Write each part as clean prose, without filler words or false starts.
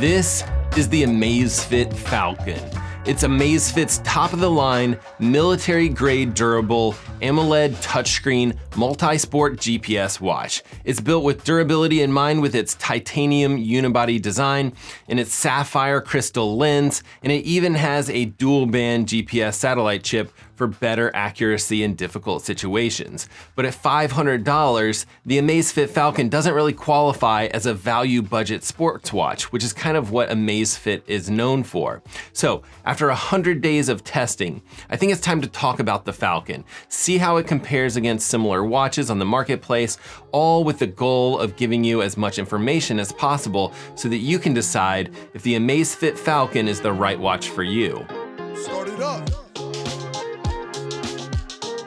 This is the Amazfit Falcon. It's Amazfit's top-of-the-line, military-grade durable, AMOLED touchscreen, multi-sport GPS watch. It's built with durability in mind with its titanium unibody design and its sapphire crystal lens, and it even has a dual-band GPS satellite chip for better accuracy in difficult situations. But at $500, the Amazfit Falcon doesn't really qualify as a value budget sports watch, which is kind of what Amazfit is known for. So after 100 days of testing, I think it's time to talk about the Falcon, see how it compares against similar watches on the marketplace, all with the goal of giving you as much information as possible so that you can decide if the Amazfit Falcon is the right watch for you. Start it up.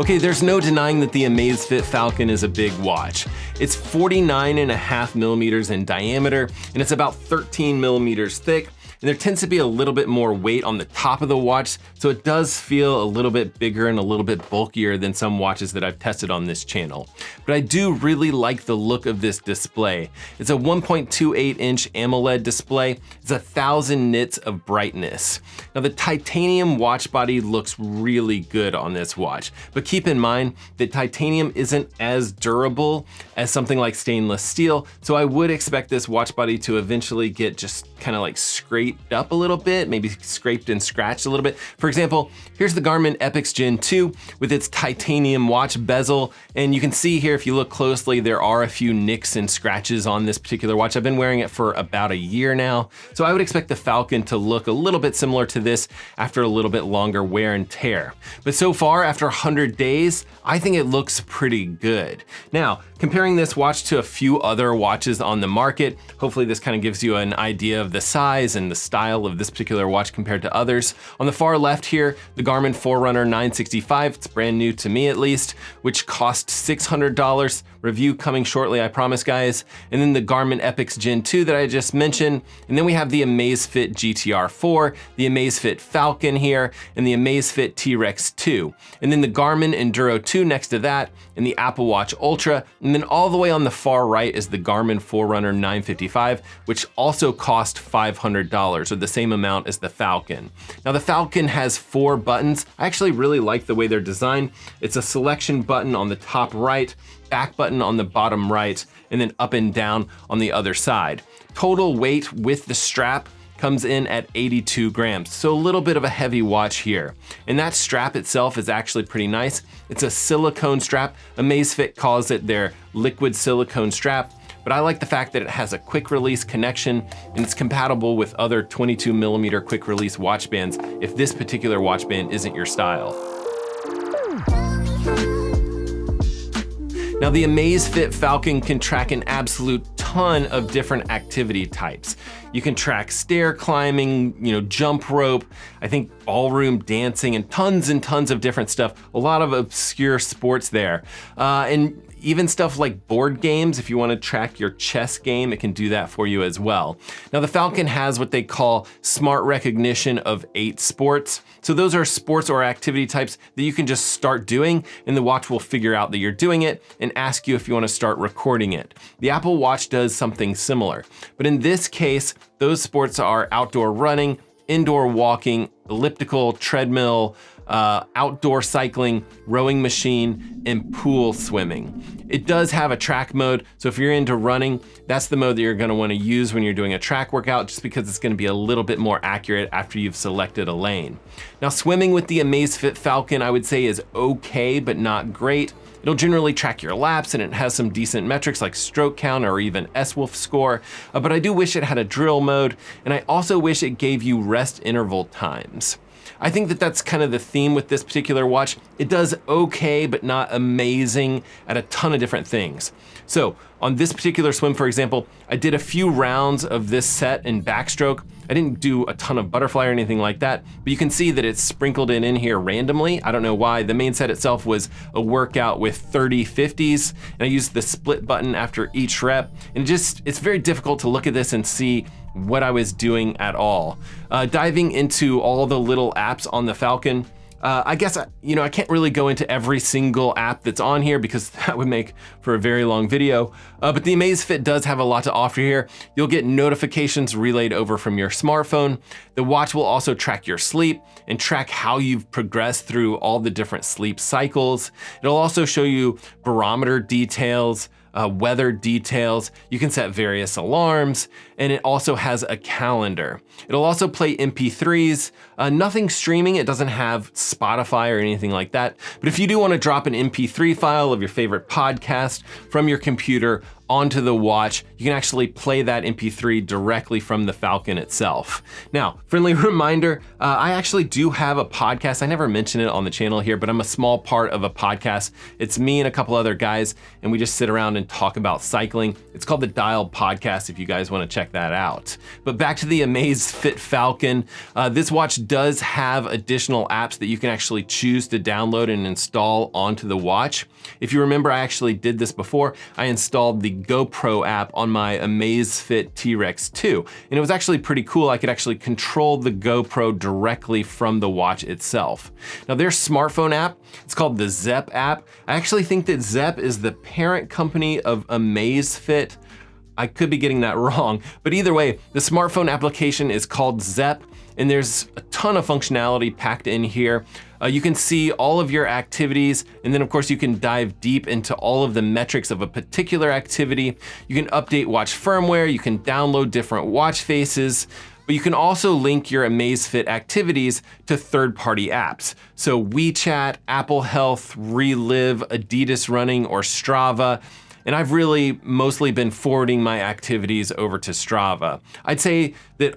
Okay, there's no denying that the Amazfit Falcon is a big watch. It's 49.5 millimeters in diameter, and it's about 13 millimeters thick, and there tends to be a little bit more weight on the top of the watch, so it does feel a little bit bigger and a little bit bulkier than some watches that I've tested on this channel. But I do really like the look of this display. It's a 1.28-inch AMOLED display. It's 1,000 nits of brightness. Now the titanium watch body looks really good on this watch, but keep in mind that titanium isn't as durable as something like stainless steel, so I would expect this watch body to eventually get just kind of like scraped up a little bit, maybe scraped and scratched a little bit. For example, here's the Garmin Epix Gen 2 with its titanium watch bezel, and you can see here if you look closely there are a few nicks and scratches on this particular watch. I've been wearing it for about a year now, so I would expect the Falcon to look a little bit similar to this after a little bit longer wear and tear. But so far, after 100 days, I think it looks pretty good. Now, comparing this watch to a few other watches on the market, hopefully this kind of gives you an idea of the size and the style of this particular watch compared to others. On the far left here, the Garmin Forerunner 965, it's brand new to me at least, which cost $600. Review coming shortly, I promise guys. And then the Garmin Epix Gen 2 that I just mentioned. And then we have the Amazfit GTR 4, the Amazfit Falcon here, and the Amazfit T-Rex 2. And then the Garmin Enduro 2 next to that, and the Apple Watch Ultra. And then all the way on the far right is the Garmin Forerunner 955, which also cost $500, or the same amount as the Falcon. Now the Falcon has 4 buttons. I actually really like the way they're designed. It's a selection button on the top right, back button on the bottom right, and then up and down on the other side. Total weight with the strap comes in at 82 grams, so a little bit of a heavy watch here. And that strap itself is actually pretty nice. It's a silicone strap. Amazfit calls it their liquid silicone strap, but I like the fact that it has a quick release connection and it's compatible with other 22 millimeter quick release watch bands if this particular watch band isn't your style. Now the Amazfit Falcon can track an absolute ton of different activity types. You can track stair climbing, jump rope, I think ballroom dancing, and tons of different stuff. A lot of obscure sports there. And even stuff like board games, if you want to track your chess game, it can do that for you as well. Now the Falcon has what they call smart recognition of 8 sports. So those are sports or activity types that you can just start doing and the watch will figure out that you're doing it and ask you if you want to start recording it. The Apple Watch does something similar, but in this case, those sports are outdoor running, indoor walking, elliptical, treadmill, outdoor cycling, rowing machine, and pool swimming. It does have a track mode, so if you're into running, that's the mode that you're gonna wanna use when you're doing a track workout, just because it's gonna be a little bit more accurate after you've selected a lane. Now, swimming with the Amazfit Falcon, I would say is okay, but not great. It'll generally track your laps and it has some decent metrics like stroke count or even S-Wolf score, but I do wish it had a drill mode, and I also wish it gave you rest interval times. I think that that's kind of the theme with this particular watch. It does okay, but not amazing at a ton of different things. So on this particular swim, for example, I did a few rounds of this set in backstroke. I didn't do a ton of butterfly or anything like that, but you can see that it's sprinkled in here randomly. I don't know why. The main set itself was a workout with 30 50s, and I used the split button after each rep. And it's very difficult to look at this and see what I was doing at all. Diving into all the little apps on the Falcon, I guess, I can't really go into every single app that's on here because that would make for a very long video, but the Amazfit does have a lot to offer here. You'll get notifications relayed over from your smartphone. The watch will also track your sleep and track how you've progressed through all the different sleep cycles. It'll also show you barometer details, weather details. You can set various alarms, and it also has a calendar. It'll also play MP3s, nothing streaming. It doesn't have Spotify or anything like that. But if you do want to drop an MP3 file of your favorite podcast from your computer onto the watch, you can actually play that MP3 directly from the Falcon itself. Now, friendly reminder, I actually do have a podcast. I never mention it on the channel here, but I'm a small part of a podcast. It's me and a couple other guys, and we just sit around and talk about cycling. It's called the Dialed Podcast if you guys want to check that out. But back to the Amazfit Falcon. This watch does have additional apps that you can actually choose to download and install onto the watch. If you remember, I actually did this before. I installed the GoPro app on my Amazfit T-Rex 2, and it was actually pretty cool. I could actually control the GoPro directly from the watch itself. Now, their smartphone app, it's called the Zepp app. I actually think that Zepp is the parent company of Amazfit. I could be getting that wrong, but either way, the smartphone application is called Zepp, and there's a ton of functionality packed in here. You can see all of your activities, and then of course you can dive deep into all of the metrics of a particular activity. You can update watch firmware, you can download different watch faces, but you can also link your Amazfit activities to third-party apps. So WeChat, Apple Health, Relive, Adidas Running, or Strava. And I've really mostly been forwarding my activities over to Strava. I'd say that,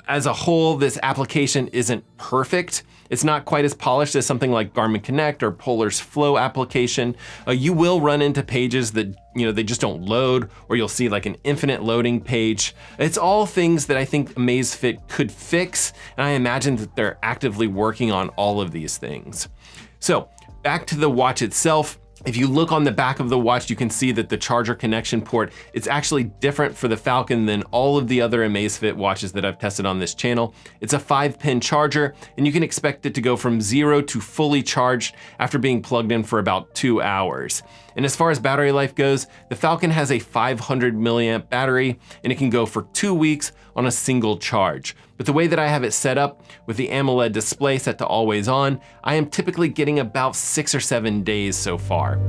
as a whole, this application isn't perfect. It's not quite as polished as something like Garmin Connect or Polar's Flow application. You will run into pages that, they just don't load, or you'll see like an infinite loading page. It's all things that I think Amazfit could fix, and I imagine that they're actively working on all of these things. So back to the watch itself. If you look on the back of the watch, you can see that the charger connection port is actually different for the Falcon than all of the other Amazfit watches that I've tested on this channel. It's a 5-pin charger, and you can expect it to go from 0 to fully charged after being plugged in for about 2 hours. And as far as battery life goes, the Falcon has a 500 milliamp battery, and it can go for 2 weeks on a single charge. But the way that I have it set up with the AMOLED display set to always on, I am typically getting about 6 or 7 days so far.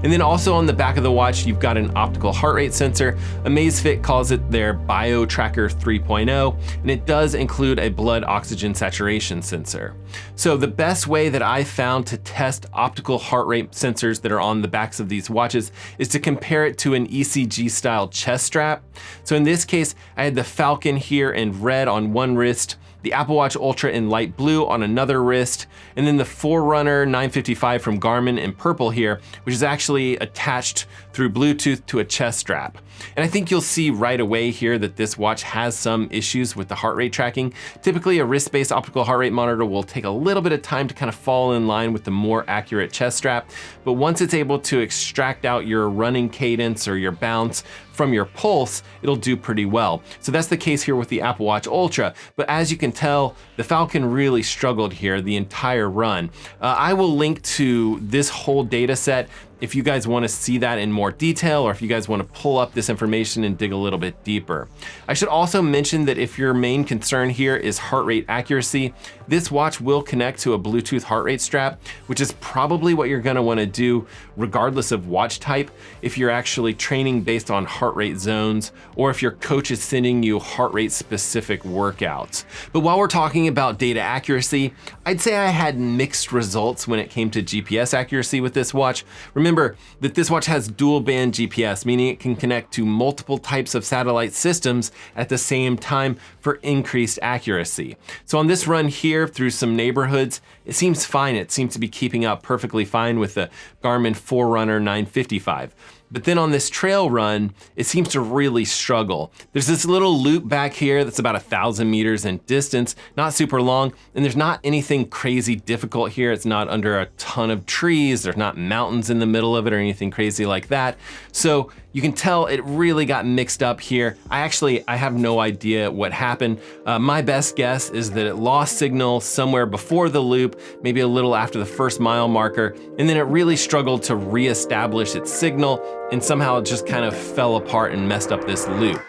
And then also on the back of the watch, you've got an optical heart rate sensor. Amazfit calls it their BioTracker 3.0, and it does include a blood oxygen saturation sensor. So the best way that I found to test optical heart rate sensors that are on the backs of these watches is to compare it to an ECG style chest strap. So in this case, I had the Falcon here in red on one wrist, the Apple Watch Ultra in light blue on another wrist, and then the Forerunner 955 from Garmin in purple here, which is actually attached through Bluetooth to a chest strap. And I think you'll see right away here that this watch has some issues with the heart rate tracking. Typically, a wrist-based optical heart rate monitor will take a little bit of time to kind of fall in line with the more accurate chest strap, but once it's able to extract out your running cadence or your bounce from your pulse, it'll do pretty well. So that's the case here with the Apple Watch Ultra, but as you can tell, the Falcon really struggled here the entire run. I will link to this whole data set if you guys want to see that in more detail, or if you guys want to pull up this information and dig a little bit deeper. I should also mention that if your main concern here is heart rate accuracy, this watch will connect to a Bluetooth heart rate strap, which is probably what you're going to want to do regardless of watch type if you're actually training based on heart rate zones, or if your coach is sending you heart rate specific workouts. But while we're talking about data accuracy, I'd say I had mixed results when it came to GPS accuracy with this watch. Remember that this watch has dual band GPS, meaning it can connect to multiple types of satellite systems at the same time for increased accuracy. So on this run here through some neighborhoods, it seems fine. It seems to be keeping up perfectly fine with the Garmin Forerunner 955. But then on this trail run, it seems to really struggle. There's this little loop back here that's about 1,000 meters in distance, not super long, and there's not anything crazy difficult here. It's not under a ton of trees, there's not mountains in the middle. middle of it or anything crazy like that. So you can tell it really got mixed up here. I have no idea what happened. My best guess is that it lost signal somewhere before the loop, maybe a little after the first mile marker, and then it really struggled to reestablish its signal, and somehow it just kind of fell apart and messed up this loop.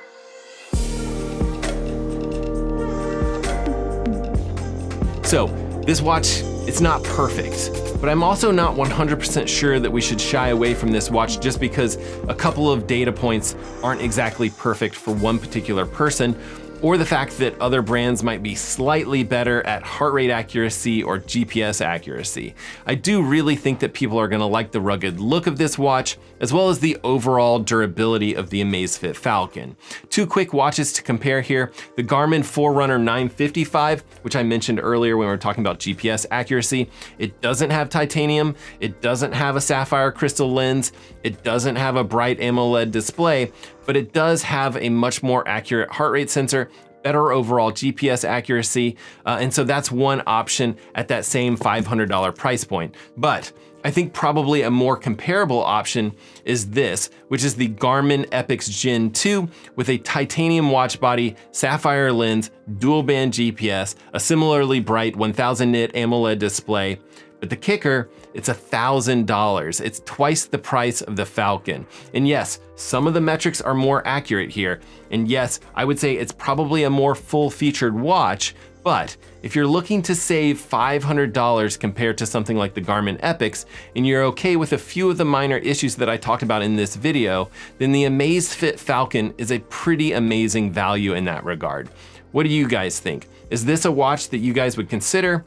So this watch, it's not perfect, but I'm also not 100% sure that we should shy away from this watch just because a couple of data points aren't exactly perfect for one particular person, or the fact that other brands might be slightly better at heart rate accuracy or GPS accuracy. I do really think that people are gonna like the rugged look of this watch, as well as the overall durability of the Amazfit Falcon. Two quick watches to compare here. The Garmin Forerunner 955, which I mentioned earlier when we were talking about GPS accuracy. It doesn't have titanium, it doesn't have a sapphire crystal lens, it doesn't have a bright AMOLED display, but it does have a much more accurate heart rate sensor, better overall GPS accuracy, and so that's one option at that same $500 price point. But I think probably a more comparable option is this, which is the Garmin Epix Gen 2 with a titanium watch body, sapphire lens, dual band GPS, a similarly bright 1000 nit AMOLED display. But the kicker, it's $1,000. It's twice the price of the Falcon. And yes, some of the metrics are more accurate here. And yes, I would say it's probably a more full-featured watch, but if you're looking to save $500 compared to something like the Garmin Epix, and you're okay with a few of the minor issues that I talked about in this video, then the Amazfit Falcon is a pretty amazing value in that regard. What do you guys think? Is this a watch that you guys would consider?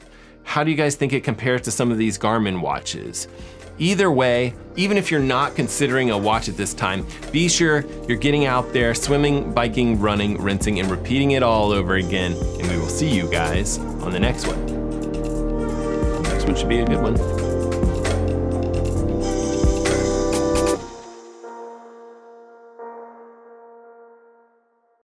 How do you guys think it compares to some of these Garmin watches? Either way, even if you're not considering a watch at this time, be sure you're getting out there, swimming, biking, running, rinsing, and repeating it all over again. And we will see you guys on the next one. The next one should be a good one.